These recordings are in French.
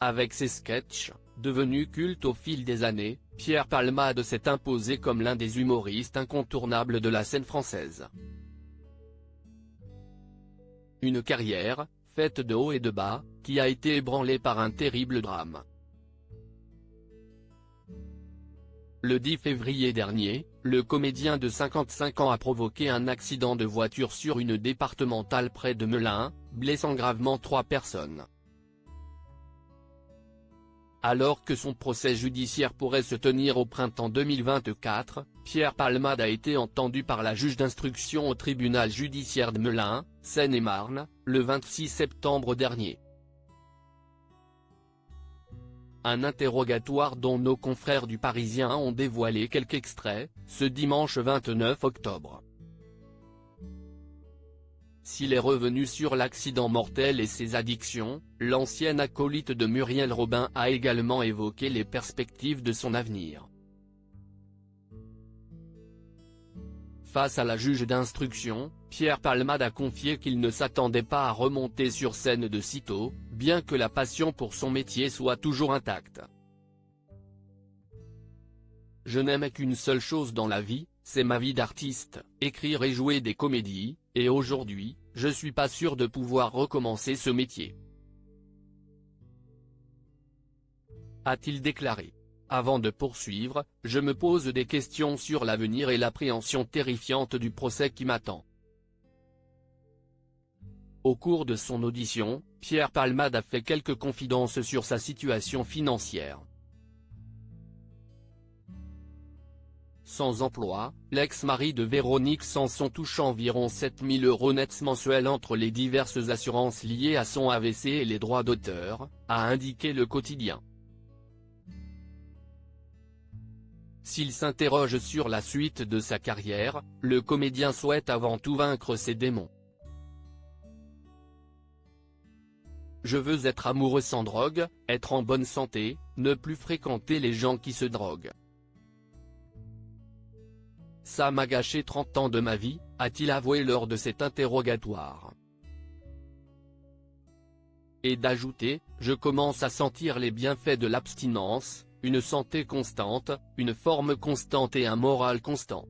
Avec ses sketchs, devenus cultes au fil des années, Pierre Palmade s'est imposé comme l'un des humoristes incontournables de la scène française. Une carrière, faite de hauts et de bas, qui a été ébranlée par un terrible drame. Le 10 février dernier, le comédien de 55 ans a provoqué un accident de voiture sur une départementale près de Melun, blessant gravement 3 personnes. Alors que son procès judiciaire pourrait se tenir au printemps 2024, Pierre Palmade a été entendu par la juge d'instruction au tribunal judiciaire de Melun, Seine-et-Marne, le 26 septembre dernier. Un interrogatoire dont nos confrères du Parisien ont dévoilé quelques extraits, ce dimanche 29 octobre. S'il est revenu sur l'accident mortel et ses addictions, l'ancien acolyte de Muriel Robin a également évoqué les perspectives de son avenir. Face à la juge d'instruction, Pierre Palmade a confié qu'il ne s'attendait pas à remonter sur scène de sitôt, bien que la passion pour son métier soit toujours intacte. « Je n'aime qu'une seule chose dans la vie, c'est ma vie d'artiste, écrire et jouer des comédies, et aujourd'hui, je suis pas sûr de pouvoir recommencer ce métier. » a-t-il déclaré. Avant de poursuivre, je me pose des questions sur l'avenir et l'appréhension terrifiante du procès qui m'attend. Au cours de son audition, Pierre Palmade a fait quelques confidences sur sa situation financière. Sans emploi, l'ex-mari de Véronique Sanson touche environ 7 000 € nets mensuels entre les diverses assurances liées à son AVC et les droits d'auteur, a indiqué Le Quotidien. S'il s'interroge sur la suite de sa carrière, le comédien souhaite avant tout vaincre ses démons. « Je veux être amoureux sans drogue, être en bonne santé, ne plus fréquenter les gens qui se droguent. Ça m'a gâché 30 ans de ma vie », a-t-il avoué lors de cet interrogatoire. Et d'ajouter, « Je commence à sentir les bienfaits de l'abstinence, une santé constante, une forme constante et un moral constant.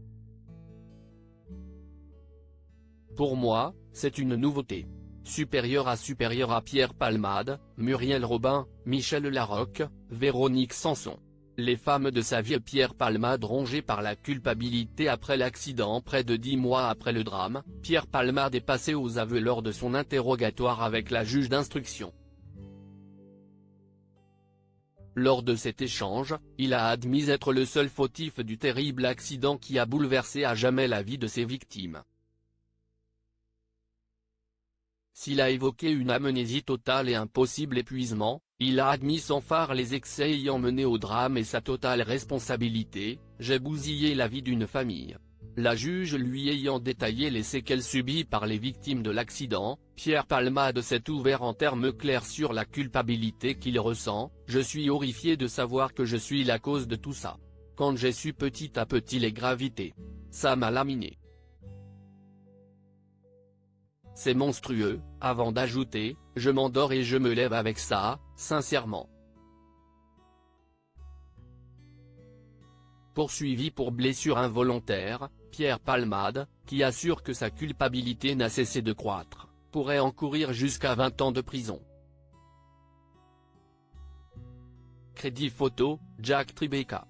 Pour moi, c'est une nouveauté. » Supérieur à Pierre Palmade, Muriel Robin, Michel Larocque, Véronique Sanson. Les femmes de sa vie. Pierre Palmade rongé par la culpabilité après l'accident. Près de 10 mois après le drame, Pierre Palmade est passé aux aveux lors de son interrogatoire avec la juge d'instruction. Lors de cet échange, il a admis être le seul fautif du terrible accident qui a bouleversé à jamais la vie de ses victimes. S'il a évoqué une amnésie totale et un possible épuisement, il a admis sans phare les excès ayant mené au drame et sa totale responsabilité. « J'ai bousillé la vie d'une famille. » La juge lui ayant détaillé les séquelles subies par les victimes de l'accident, Pierre Palmade s'est ouvert en termes clairs sur la culpabilité qu'il ressent. « Je suis horrifié de savoir que je suis la cause de tout ça. Quand j'ai su petit à petit les gravités, ça m'a laminé. C'est monstrueux », avant d'ajouter, « je m'endors et je me lève avec ça, sincèrement. » Poursuivi pour blessure involontaire, Pierre Palmade, qui assure que sa culpabilité n'a cessé de croître, pourrait encourir jusqu'à 20 ans de prison. Crédit photo, Jack Tribeca.